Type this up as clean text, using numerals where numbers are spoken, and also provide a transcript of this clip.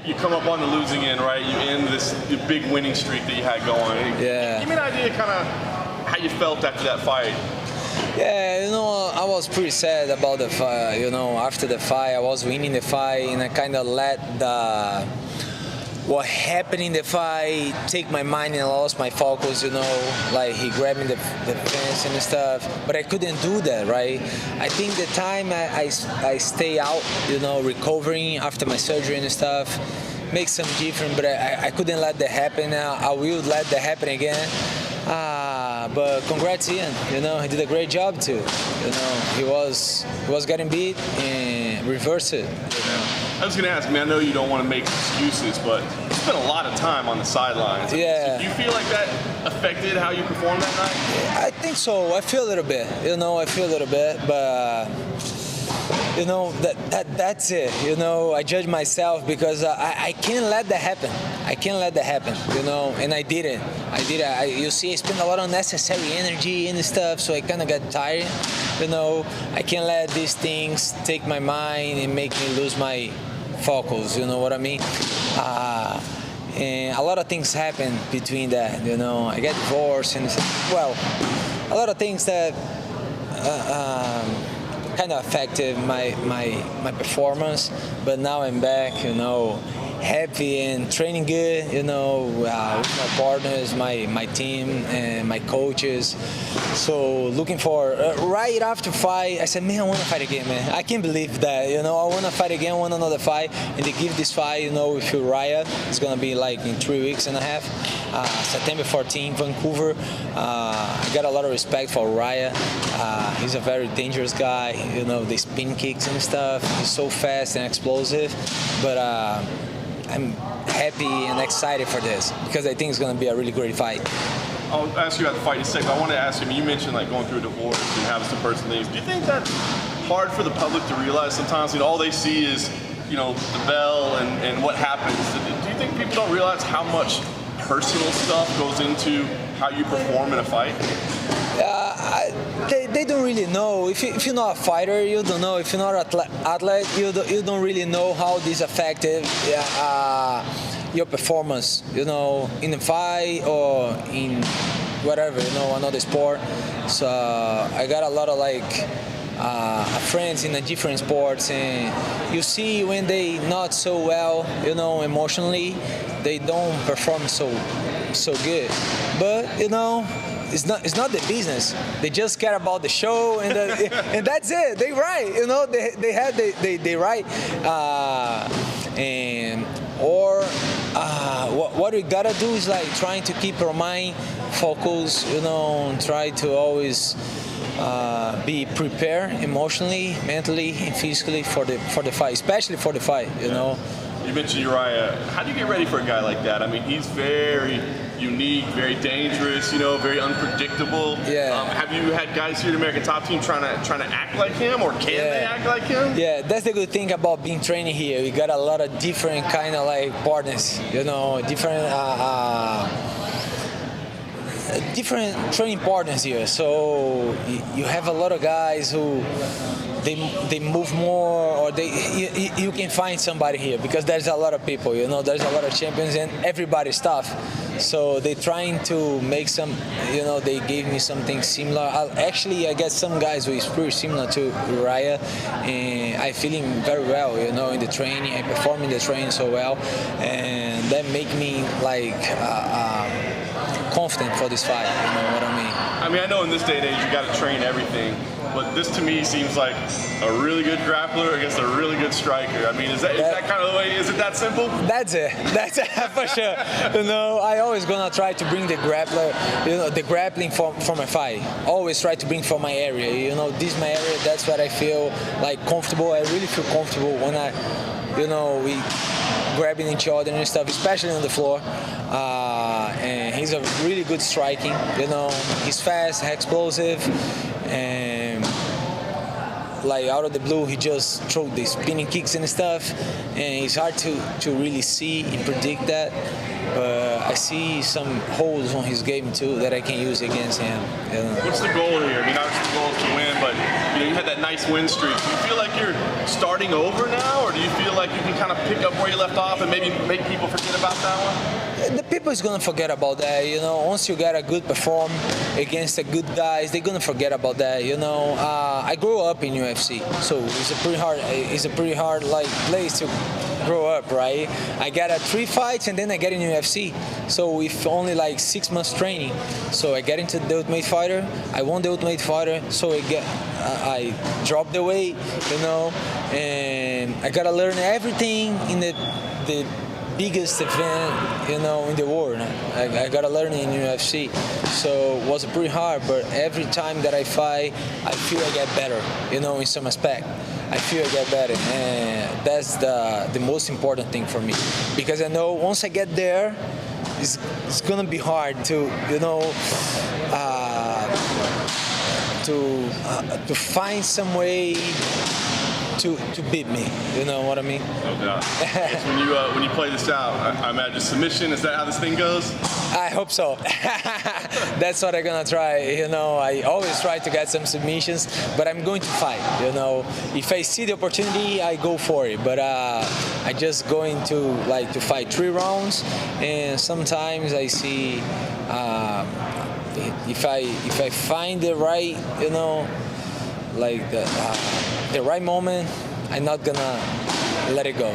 you come up on the losing end, right? You end this big winning streak that you had going. Yeah. Give me an idea kind of how you felt after that fight. Yeah, I was pretty sad about the fight. After the fight, I was winning the fight, and I kind of let what happened in the fight take my mind, and I lost my focus. Like he grabbed me the fence and stuff, but I couldn't do that, right? I think the time I stay out, recovering after my surgery and stuff, makes some difference. But I couldn't let that happen. I will let that happen again. But congrats, Ian. He did a great job too. He was getting beat and reversed it. I was going to ask, man, I know you don't want to make excuses, but you spent a lot of time on the sidelines. Yeah. So do you feel like that affected how you performed that night? I think so. I feel a little bit. But that's it. I judge myself because I can't let that happen. And I didn't. You see, I spent a lot of unnecessary energy and stuff, so I kind of got tired. I can't let these things take my mind and make me lose my focus. You know what I mean? And a lot of things happen between that. I got divorced and a lot of things that kind of affected my performance. But now I'm back. Happy and training good, with my partners, my team, and my coaches. So looking for right after fight, I said, man, I want to fight again, man. I can't believe that, I want to fight again, want another fight, and they give this fight, with Uriah. It's gonna be like in 3 weeks and a half. September 14, Vancouver. I got a lot of respect for Uriah. He's a very dangerous guy. The spin kicks and stuff. He's so fast and explosive, but. I'm happy and excited for this because I think it's going to be a really great fight. I'll ask you about the fight in a second. I want to ask you, you mentioned like going through a divorce and having some personal things. Do you think that's hard for the public to realize sometimes? All they see is, the bell and what happens. Do you think people don't realize how much personal stuff goes into how you perform in a fight? They don't really know. If you're not a fighter, you don't know. If you're not an athlete, you don't really know how this affected your performance, in a fight or in whatever, another sport. So I got a lot of friends in the different sports, and you see when they not so well, emotionally, they don't perform so good. But it's not the business. They just care about the show, and and that's it. They right, they right, what we gotta do is like trying to keep our mind focused, and try to always be prepared emotionally, mentally, and physically for the fight, especially for the fight. You mentioned Uriah. How do you get ready for a guy like that? He's very unique, very dangerous, very unpredictable. Yeah. Have you had guys here at American Top Team trying to act like him, or can they act like him? Yeah, that's the good thing about being training here. We got a lot of different kind of partners, different training partners here. So you have a lot of guys who they move more, or you can find somebody here because there's a lot of people, there's a lot of champions and everybody's tough. So they're trying to make some, they gave me something similar. I got some guys who is pretty similar to Uriah, and I feeling very well, in the training. I perform in the training so well, and that make me confident for this fight, you know what I mean? I know in this day and age you got to train everything, but this to me seems like a really good grappler against a really good striker. Is that kind of the way? Is it that simple? That's it for sure. I always gonna try to bring the grappler, the grappling from a fight. Always try to bring from my area. This is my area. That's what I feel comfortable. I really feel comfortable when we grabbing each other and stuff, especially on the floor. And he's a really good striking. He's fast, explosive, and out of the blue, he just throw the spinning kicks and stuff, and it's hard to really see and predict that. But I see some holes on his game too that I can use against him. What's the goal here? Obviously the goal is to win, but you had that nice win streak. Do you feel like you're starting over now, or do you feel like you can kind of pick up where you left off and maybe make people forget about that one? The people is gonna forget about that, Once you get a good perform against the good guys, they're gonna forget about that, I grew up in UFC, so it's a pretty hard like place to grow up, right? I got 3 fights and then I get in UFC. So with only like 6 months training, so I get into the Ultimate Fighter. I won the Ultimate Fighter, so I dropped the weight, and I gotta learn everything in the biggest event, in the world. I gotta learn in UFC. So it was pretty hard, but every time that I fight, I feel I get better, in some aspect. I feel I get better, and that's the most important thing for me. Because I know once I get there, it's gonna be hard to, to find some way to beat me. You know what I mean? No doubt. When you play this out, I imagine submission. Is that how this thing goes? I hope so. That's what I'm gonna try. I always try to get some submissions, but I'm going to fight. If I see the opportunity, I go for it. But I just going to fight 3 rounds, and sometimes I see if I find the right, the right moment, I'm not gonna let it go.